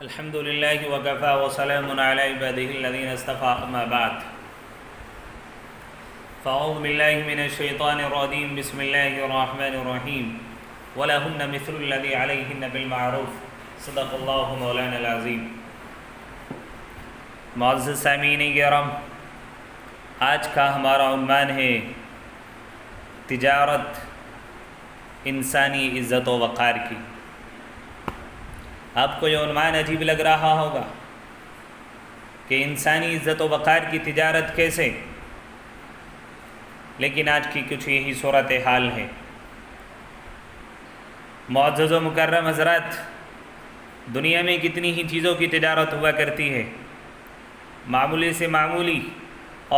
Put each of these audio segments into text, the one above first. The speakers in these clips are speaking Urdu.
الحمد لله وكفى وسلام على عباده الذين اصطفى أما بعد فأعوذ بالله من الشيطان الرجيم بسم الله الرحمن الرحيم ولهن مثل الذي عليهن بالمعروف صدق الله مولانا العظیم۔ معزز سامعین کرام، آج کا ہمارا عنوان ہے تجارت انسانی عزت و وقار کی۔ آپ کو یہ عنوان عجیب لگ رہا ہوگا کہ انسانی عزت و وقار کی تجارت کیسے، لیکن آج کی کچھ یہی صورتحال ہے۔ معزز و مکرم حضرات، دنیا میں کتنی ہی چیزوں کی تجارت ہوا کرتی ہے، معمولی سے معمولی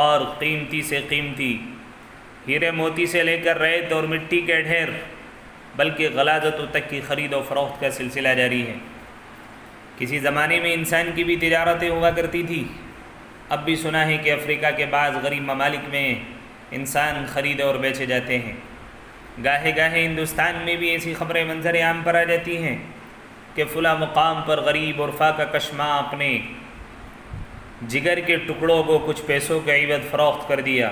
اور قیمتی سے قیمتی، ہیرے موتی سے لے کر ریت اور مٹی کے ڈھیر، بلکہ غلاظتوں تک کی خرید و فروخت کا سلسلہ جاری ہے۔ کسی زمانے میں انسان کی بھی تجارتیں ہوا کرتی تھی، اب بھی سنا ہے کہ افریقہ کے بعض غریب ممالک میں انسان خریدے اور بیچے جاتے ہیں۔ گاہے گاہے ہندوستان میں بھی ایسی خبریں منظر عام پر آ جاتی ہیں کہ فلاں مقام پر غریب اور فاقہ کشماں اپنے جگر کے ٹکڑوں کو کچھ پیسوں کے عوض فروخت کر دیا۔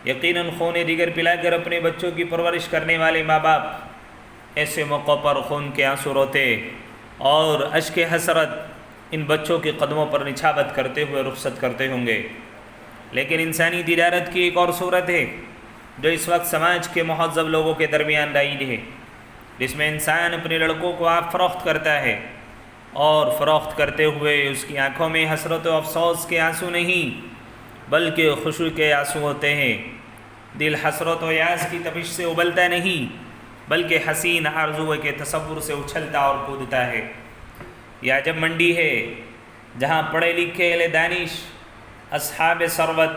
یقیناً خون جگر پلا کر اپنے بچوں کی پرورش کرنے والے ماں باپ ایسے موقعوں پر خون کے آنسو روتے اور اشک حسرت ان بچوں کے قدموں پر نچھاوت کرتے ہوئے رخصت کرتے ہوں گے۔ لیکن انسانی تجارت کی ایک اور صورت ہے جو اس وقت سماج کے مہذب لوگوں کے درمیان رائج ہے، جس میں انسان اپنے لڑکوں کو آپ فروخت کرتا ہے، اور فروخت کرتے ہوئے اس کی آنکھوں میں حسرت و افسوس کے آنسو نہیں بلکہ خوشی کے آنسو ہوتے ہیں۔ دل حسرت و یاس کی تپش سے ابلتا نہیں بلکہ حسین آرزو کے تصور سے اچھلتا اور کودتا ہے۔ یہ عجب منڈی ہے جہاں پڑھے لکھے اہل دانش، اصحاب ثروت،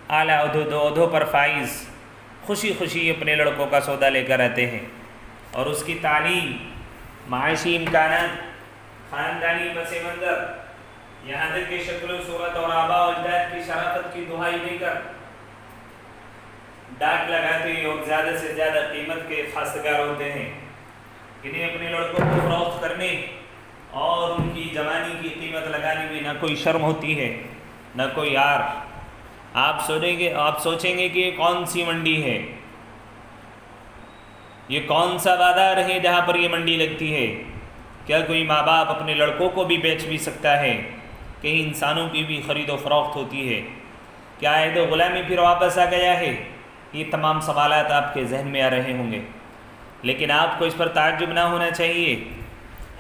اعلیٰ عہدوں پر فائز خوشی خوشی اپنے لڑکوں کا سودا لے کر آتے ہیں، اور اس کی تعلیم، معاشی امکانات، خاندانی پس منظر، یہاں تک کہ شکل و صورت اور آباء و اجداد کی شرافت کی دہائی دے کر ڈاک لگاتے اور زیادہ سے زیادہ قیمت کے خواستگار ہوتے ہیں۔ انہیں اپنے لڑکوں کو فروخت کرنے اور ان کی جوانی کی قیمت لگانے میں نہ کوئی شرم ہوتی ہے نہ کوئی عار۔ آپ سوچیں گے کہ یہ کون سی منڈی ہے، یہ کون سا بازار ہے جہاں پر یہ منڈی لگتی ہے؟ کیا کوئی ماں باپ اپنے لڑکوں کو بھی بیچ بھی سکتا ہے؟ کہیں انسانوں کی بھی خرید و فروخت ہوتی ہے؟ کیا عہد و غلامی پھر واپس آ گیا ہے؟ یہ تمام سوالات آپ کے ذہن میں آ رہے ہوں گے، لیکن آپ کو اس پر تعجب نہ ہونا چاہیے۔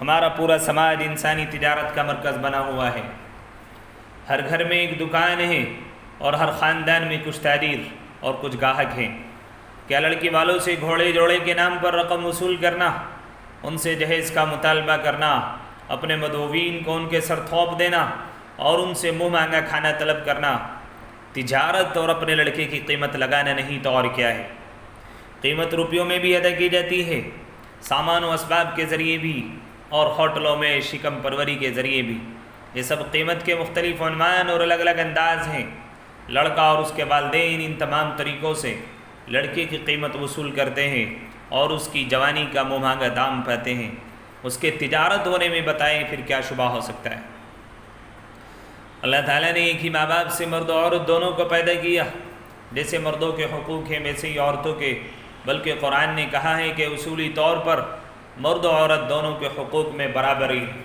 ہمارا پورا سماج انسانی تجارت کا مرکز بنا ہوا ہے۔ ہر گھر میں ایک دکان ہے اور ہر خاندان میں کچھ تاجر اور کچھ گاہک ہیں۔ کیا لڑکی والوں سے گھوڑے جوڑے کے نام پر رقم وصول کرنا، ان سے جہیز کا مطالبہ کرنا، اپنے مدعوین کو ان کے سر تھوپ دینا اور ان سے منہ مانگا کھانا طلب کرنا تجارت اور اپنے لڑکے کی قیمت لگانا نہیں تو اور کیا ہے؟ قیمت روپیوں میں بھی ادا کی جاتی ہے، سامان و اسباب کے ذریعے بھی، اور ہوٹلوں میں شکم پروری کے ذریعے بھی۔ یہ سب قیمت کے مختلف عنوان اور الگ الگ انداز ہیں۔ لڑکا اور اس کے والدین ان تمام طریقوں سے لڑکے کی قیمت وصول کرتے ہیں اور اس کی جوانی کا منہ مانگا دام پاتے ہیں۔ اس کے تجارت ہونے میں بتائیں پھر کیا شبہ ہو سکتا ہے؟ اللہ تعالیٰ نے ایک ہی ماں باپ سے مرد و عورت دونوں کو پیدا کیا۔ جیسے مردوں کے حقوق ہیں ویسے ہی عورتوں کے، بلکہ قرآن نے کہا ہے کہ اصولی طور پر مرد و عورت دونوں کے حقوق میں برابری ہے۔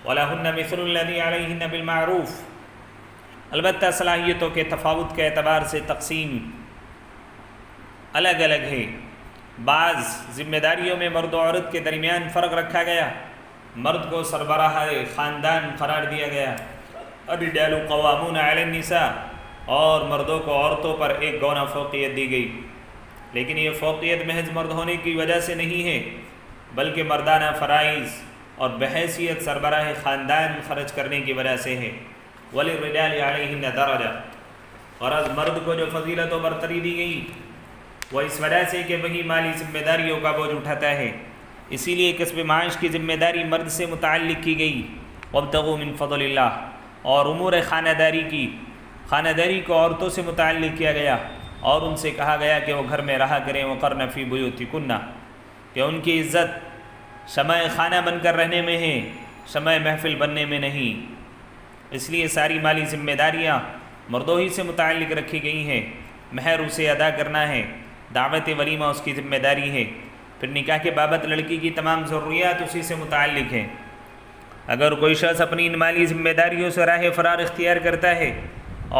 وَلَهُنَّ مِثْلُ الَّذِي عَلَيْهِنَّ بِالْمَعْرُوفِ۔ البتہ صلاحیتوں کے تفاوت کے اعتبار سے تقسیم الگ الگ ہے۔ بعض ذمہ داریوں میں مرد و عورت کے درمیان فرق رکھا گیا، مرد کو سربراہ خاندان قرار دیا گیا، الرجال قوامون علی النساء، اور مردوں کو عورتوں پر ایک گونا فوقیت دی گئی۔ لیکن یہ فوقیت محض مرد ہونے کی وجہ سے نہیں ہے بلکہ مردانہ فرائض اور بحیثیت سربراہ خاندان خرچ کرنے کی وجہ سے ہے۔ وَلِلرِّجَالِ عَلَيْهِنَّ دَرَجَةٌ، اور از مرد کو جو فضیلت و برتری دی گئی وہ اس وجہ سے کہ وہی مالی ذمہ داریوں کا بوجھ اٹھاتا ہے، اسی لیے کسب معاش کی ذمہ داری مرد سے متعلق کی گئی۔ وَابْتَغُوا مِن فَضْلِ اللَّهِ، اور امور خانہ داری کو عورتوں سے متعلق کیا گیا اور ان سے کہا گیا کہ وہ گھر میں رہا کریں۔ وَقَرْنَ فِي بُيُوتِكُنَّ، کہ ان کی عزت شمع خانہ بن کر رہنے میں ہے، شمع محفل بننے میں نہیں۔ اس لیے ساری مالی ذمہ داریاں مردوں ہی سے متعلق رکھی گئی ہیں، مہر اسے ادا کرنا ہے، دعوت ولیمہ اس کی ذمہ داری ہے، پھر نکاح کے بابت لڑکی کی تمام ضروریات اسی سے متعلق ہیں۔ اگر کوئی شخص اپنی ان مالی ذمہ داریوں سے راہ فرار اختیار کرتا ہے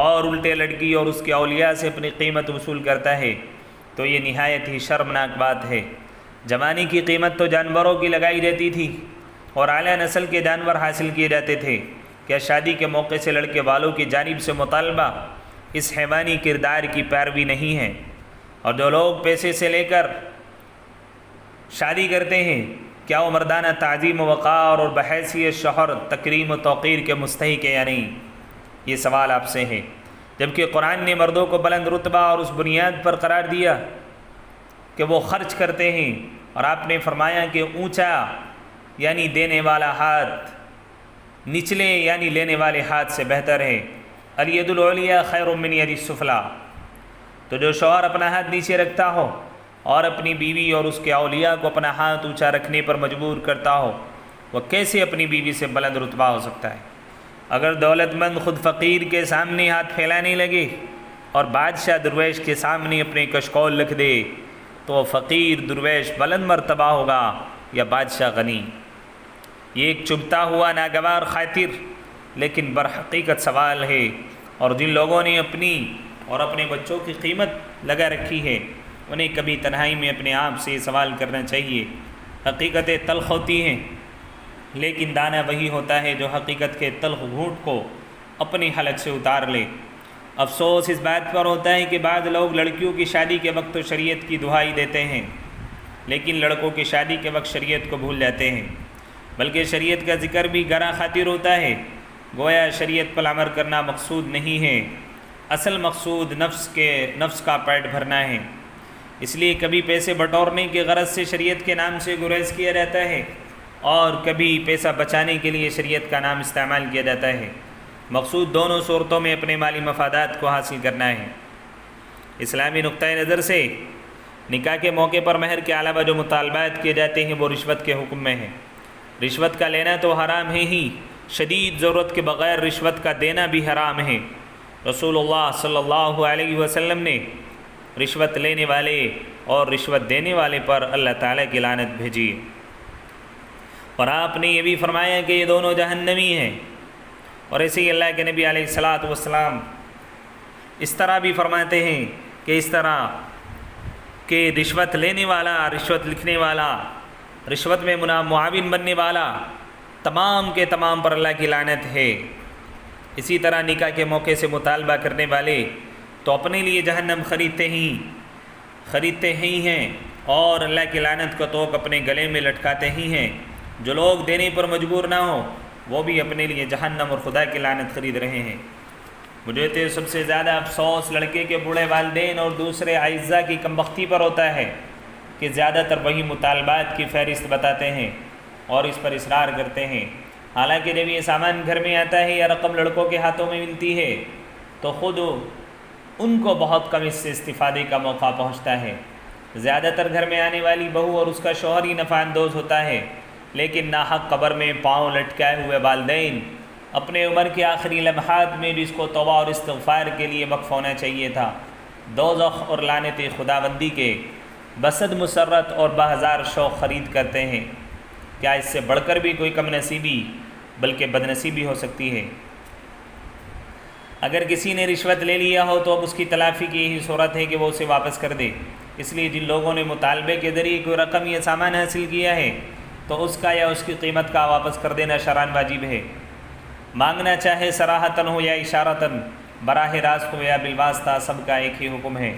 اور الٹے لڑکی اور اس کے اولیاء سے اپنی قیمت وصول کرتا ہے تو یہ نہایت ہی شرمناک بات ہے۔ جوانی کی قیمت تو جانوروں کی لگائی جاتی تھی اور اعلیٰ نسل کے جانور حاصل کیے جاتے تھے، کیا شادی کے موقع سے لڑکے والوں کی جانب سے مطالبہ اس حیوانی کردار کی پیروی نہیں ہے؟ اور جو لوگ پیسے سے لے کر شادی کرتے ہیں کیا وہ مردانہ تعظیم و وقار اور بحیثیت شوہر تکریم و توقیر کے مستحق ہے یا نہیں؟ یہ سوال آپ سے ہے، جبکہ قرآن نے مردوں کو بلند رتبہ اور اس بنیاد پر قرار دیا کہ وہ خرچ کرتے ہیں، اور آپ نے فرمایا کہ اونچا یعنی دینے والا ہاتھ نچلے یعنی لینے والے ہاتھ سے بہتر ہے۔ الید العلیٰ خیر من ید السفلیٰ۔ تو جو شوہر اپنا ہاتھ نیچے رکھتا ہو اور اپنی بیوی اور اس کے اولیاء کو اپنا ہاتھ اونچا رکھنے پر مجبور کرتا ہو، وہ کیسے اپنی بیوی سے بلند رتبہ ہو سکتا ہے؟ اگر دولت مند خود فقیر کے سامنے ہاتھ پھیلانے لگے اور بادشاہ درویش کے سامنے اپنے کشکول رکھ دے تو فقیر درویش بلند مرتبہ ہوگا یا بادشاہ غنی؟ یہ ایک چبھتا ہوا ناگوار خاطر لیکن برحقیقت سوال ہے، اور جن لوگوں نے اپنی اور اپنے بچوں کی قیمت لگا رکھی ہے انہیں کبھی تنہائی میں اپنے آپ سے سوال کرنا چاہیے۔ حقیقتیں تلخ ہوتی ہیں لیکن دانہ وہی ہوتا ہے جو حقیقت کے تلخ گھونٹ کو اپنی حلق سے اتار لے۔ افسوس اس بات پر ہوتا ہے کہ بعض لوگ لڑکیوں کی شادی کے وقت تو شریعت کی دہائی دیتے ہیں لیکن لڑکوں کی شادی کے وقت شریعت کو بھول جاتے ہیں، بلکہ شریعت کا ذکر بھی گراں خاطر ہوتا ہے، گویا شریعت پر عمل کرنا مقصود نہیں ہے، اصل مقصود نفس کا پیٹ بھرنا ہے۔ اس لیے کبھی پیسے بٹورنے کے غرض سے شریعت کے نام سے گریز کیا جاتا ہے اور کبھی پیسہ بچانے کے لیے شریعت کا نام استعمال کیا جاتا ہے۔ مقصود دونوں صورتوں میں اپنے مالی مفادات کو حاصل کرنا ہے۔ اسلامی نقطۂ نظر سے نکاح کے موقع پر مہر کے علاوہ جو مطالبات کیے جاتے ہیں وہ رشوت کے حکم میں ہیں۔ رشوت کا لینا تو حرام ہے ہی، شدید ضرورت کے بغیر رشوت کا دینا بھی حرام ہے۔ رسول اللہ صلی اللہ علیہ وسلم نے رشوت لینے والے اور رشوت دینے والے پر اللہ تعالیٰ کی لعنت بھیجی، اور آپ نے یہ بھی فرمایا کہ یہ دونوں جہنمی ہیں۔ اور ایسے ہی اللہ کے نبی علیہ الصلاۃ والسلام اس طرح بھی فرماتے ہیں کہ اس طرح کہ رشوت لینے والا، رشوت لکھنے والا، رشوت میں معاون بننے والا، تمام کے تمام پر اللہ کی لعنت ہے۔ اسی طرح نکاح کے موقع سے مطالبہ کرنے والے تو اپنے لیے جہنم خریدتے ہی ہیں اور اللہ کی لعنت کا توق اپنے گلے میں لٹکاتے ہی ہیں۔ جو لوگ دینے پر مجبور نہ ہوں وہ بھی اپنے لیے جہنم اور خدا کی لعنت خرید رہے ہیں۔ مجھے تو سب سے زیادہ افسوس لڑکے کے بوڑھے والدین اور دوسرے اعزاء کی کمبختی پر ہوتا ہے کہ زیادہ تر وہی مطالبات کی فہرست بتاتے ہیں اور اس پر اصرار کرتے ہیں، حالانکہ جب یہ سامان گھر میں آتا ہے یا رقم لڑکوں کے ہاتھوں میں ملتی ہے تو خود ان کو بہت کم اس سے استفادے کا موقع پہنچتا ہے۔ زیادہ تر گھر میں آنے والی بہو اور اس کا شوہر ہی نفع اندوز ہوتا ہے، لیکن ناحق قبر میں پاؤں لٹکائے ہوئے والدین اپنے عمر کے آخری لمحات میں جس کو توبہ اور استغفار کے لیے وقف ہونا چاہیے تھا، دوزخ اور لعنت خداوندی کے بسد مسرت اور بہزار شوق خرید کرتے ہیں۔ کیا اس سے بڑھ کر بھی کوئی کم نصیبی بلکہ بد نصیبی ہو سکتی ہے؟ اگر کسی نے رشوت لے لیا ہو تو اب اس کی تلافی کی یہی صورت ہے کہ وہ اسے واپس کر دے۔ اس لیے جن لوگوں نے مطالبے کے ذریعے کوئی رقم یا سامان حاصل کیا ہے تو اس کا یا اس کی قیمت کا واپس کر دینا شرعاً واجب ہے۔ مانگنا چاہے صراحتاً ہو یا اشارتاً، براہ راست ہو یا بالواسطہ، سب کا ایک ہی حکم ہے۔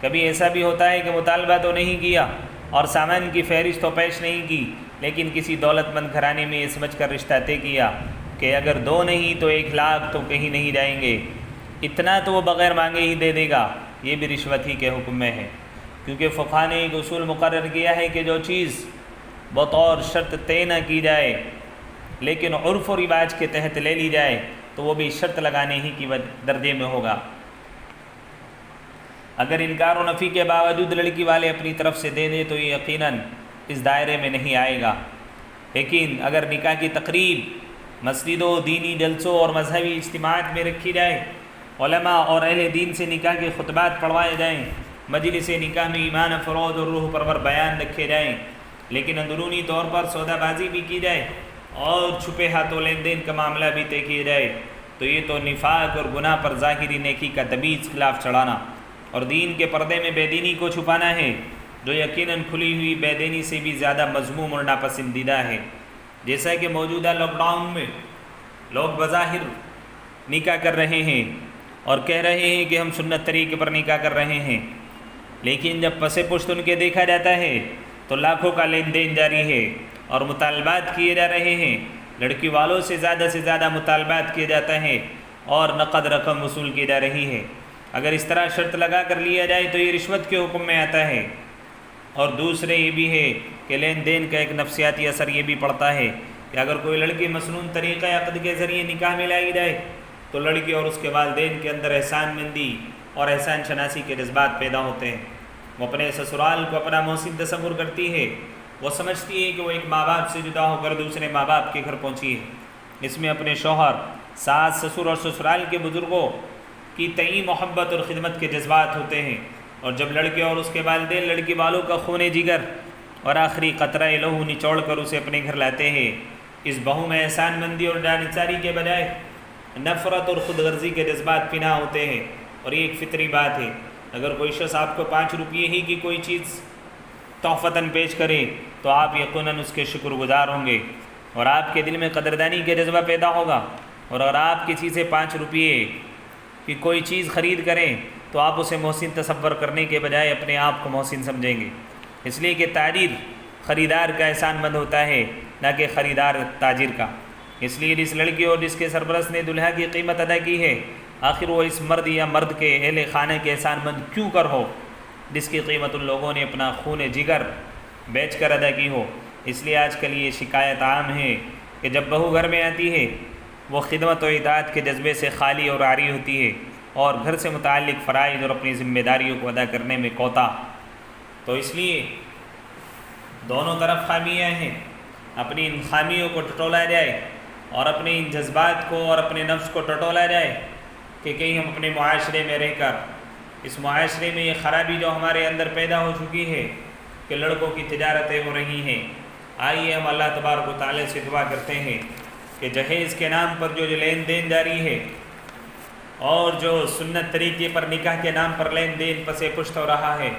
کبھی ایسا بھی ہوتا ہے کہ مطالبہ تو نہیں کیا اور سامان کی فہرست تو پیش نہیں کی، لیکن کسی دولت مند گھرانے میں یہ سمجھ کر رشتہ طے کیا کہ اگر 2 نہیں تو 1 لاکھ تو کہیں نہیں جائیں گے، اتنا تو وہ بغیر مانگے ہی دے دے گا۔ یہ بھی رشوت ہی کے حکم میں ہے، کیونکہ فقہاء نے ایک اصول مقرر کیا ہے کہ جو چیز بطور شرط طے نہ کی جائے لیکن عرف و رواج کے تحت لے لی جائے تو وہ بھی شرط لگانے ہی کی درجے میں ہوگا۔ اگر انکار و نفی کے باوجود لڑکی والے اپنی طرف سے دے دیں تو یہ یقیناً اس دائرے میں نہیں آئے گا۔ لیکن اگر نکاح کی تقریب مسجدوں، دینی جلسوں اور مذہبی اجتماعات میں رکھی جائے، علماء اور اہل دین سے نکاح کے خطبات پڑھوائے جائیں، مجلس نکاح میں ایمان افروز اور روح پرور بیان رکھے جائیں، لیکن اندرونی طور پر سودا بازی بھی کی جائے اور چھپے ہاتھوں لین دین کا معاملہ بھی طے کیا جائے، تو یہ تو نفاق اور گناہ پر ظاہری نیکی کا تمیز خلاف چڑھانا اور دین کے پردے میں بے دینی کو چھپانا ہے، جو یقیناً کھلی ہوئی بے دینی سے بھی زیادہ مذموم اور ناپسندیدہ ہے۔ جیسا کہ موجودہ لاک ڈاؤن میں لوگ بظاہر نکاح کر رہے ہیں اور کہہ رہے ہیں کہ ہم سنت طریقے پر نکاح کر رہے ہیں، لیکن جب پس پشت ان کے دیکھا جاتا ہے تو لاکھوں کا لین دین جاری ہے اور مطالبات کیے جا رہے ہیں، لڑکی والوں سے زیادہ مطالبات کیے جاتا ہے اور نقد رقم وصول کی جا رہی ہے۔ اگر اس طرح شرط لگا کر لیا جائے تو یہ رشوت کے حکم میں آتا ہے۔ اور دوسرے یہ بھی ہے کہ لین دین کا ایک نفسیاتی اثر یہ بھی پڑتا ہے کہ اگر کوئی لڑکی مسنون طریقہ عقد کے ذریعے نکاح میں لائی جائے تو لڑکی اور اس کے والدین کے اندر احسان مندی اور احسان شناسی کے جذبات پیدا ہوتے ہیں۔ وہ اپنے سسرال کو اپنا محسن تصور کرتی ہے، وہ سمجھتی ہے کہ وہ ایک ماں باپ سے جدا ہو کر دوسرے ماں باپ کے گھر پہنچی ہے۔ اس میں اپنے شوہر، ساس، سسر اور سسرال کے بزرگوں کی تئیں محبت اور خدمت کے جذبات ہوتے ہیں، اور جب لڑکے اور اس کے والدین لڑکی والوں کا خون جگر اور آخری قطرہ لہو نچوڑ کر اسے اپنے گھر لاتے ہیں، اس بہو میں احسان مندی اور جانصاری کے بجائے نفرت اور خود غرضی کے جذبات پنہاں ہوتے ہیں۔ اور یہ ایک فطری بات ہے، اگر کوئی شخص آپ کو 5 روپے ہی کی کوئی چیز تحفتاً پیش کرے تو آپ یقیناً اس کے شکر گزار ہوں گے اور آپ کے دل میں قدردانی کا جذبہ پیدا ہوگا، اور اگر آپ کسی سے 5 روپے کی کوئی چیز خرید کریں تو آپ اسے محسن تصور کرنے کے بجائے اپنے آپ کو محسن سمجھیں گے، اس لیے کہ تاجر خریدار کا احسان مند ہوتا ہے، نہ کہ خریدار تاجر کا۔ اس لیے جس لڑکی اور جس کے سرپرست نے دلہا کی قیمت ادا کی ہے، آخر وہ اس مرد یا مرد کے اہل خانے کے احسان مند کیوں کر ہو جس کی قیمت ان لوگوں نے اپنا خون جگر بیچ کر ادا کی ہو۔ اس لیے آج کل یہ شکایت عام ہے کہ جب بہو گھر میں آتی ہے وہ خدمت و اطاعت کے جذبے سے خالی اور عاری ہوتی ہے اور گھر سے متعلق فرائض اور اپنی ذمہ داریوں کو ادا کرنے میں کوتا۔ تو اس لیے دونوں طرف خامیاں ہیں، اپنی ان خامیوں کو ٹٹولا جائے اور اپنے ان جذبات کو اور اپنے نفس کو ٹٹولا جائے کہ کہیں ہم اپنے معاشرے میں رہ کر اس معاشرے میں یہ خرابی جو ہمارے اندر پیدا ہو چکی ہے کہ لڑکوں کی تجارتیں ہو رہی ہیں، آئیے ہم اللہ تبارک و تعالی سے دعا کرتے ہیں کہ جہیز کے نام پر جو لین دین جاری ہے اور جو سنت طریقے پر نکاح کے نام پر لین دین پس پشت ہو رہا ہے،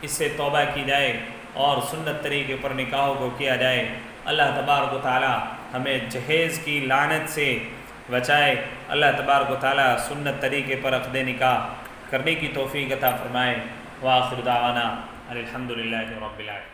اس سے توبہ کی جائے اور سنت طریقے پر نکاحوں کو کیا جائے۔ اللہ تبارک و تعالی ہمیں جہیز کی لعنت سے بچائے، اللہ تبارک و تعالی سنت طریقے پر عقد نکاح کرنے کی توفیق عطا فرمائے۔ وآخر دعوانا الحمدللہ رب العالمین۔